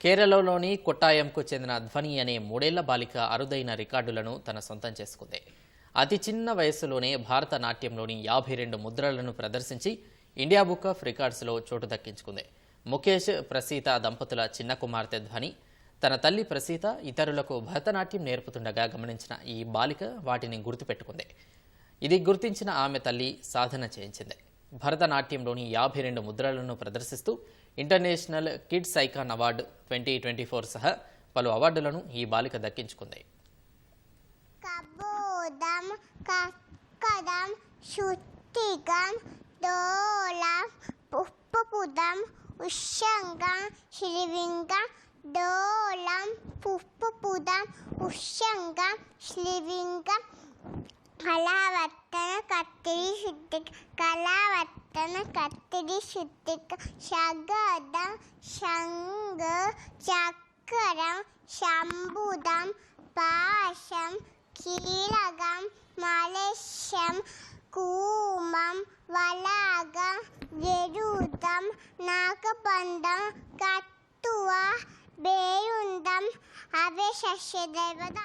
కేరళలోని కొట్టాయంకు చెందిన ధ్వని అనే 3 ఏళ్ల బాలిక అరుదైన రికార్డులను తన సొంతం చేసుకుంది. అతి చిన్న వయస్సులోనే భారత నాట్యంలోని 52 ముద్రలను ప్రదర్శించి ఇండియా బుక్ ఆఫ్ రికార్డ్స్లో చోటు దక్కించుకుంది. ముఖేష్, ప్రసీత దంపతుల చిన్న కుమార్తె ధ్వని తన తల్లి ప్రసీత ఇతరులకు భరతనాట్యం నేర్పుతుండగా గమనించిన ఈ బాలిక వాటిని గుర్తుపెట్టుకుంది. ఇది గుర్తించిన ఆమె తల్లి సాధన చేయించింది. భరతనాట్యంలోని 52 ముద్రలను ప్రదర్శిస్తూ ఇంటర్నేషనల్ కిడ్స్ ఐకాన్ అవార్డు 2024 సహా పలు అవార్డులను ఈ బాలిక దక్కించుకుంది. కబోదం కక్కదం శుద్ధిగం దోలం పుష్పపుదం ఉషంగం శ్రీవింగం దోలం పుష్పపుదం ఉషంగం శ్రీవింగం కళావర్తన కత్తిరి శుద్ధిక కళావర్తన కత్తిరి శుద్ధిక శగదం శంగ చక్రం శంభుదం పాశం కీలకం మలేశం కూమం వలాగం జరుదం నాగబంధం కత్తువ బేయుందం అవే శస్యదేవత.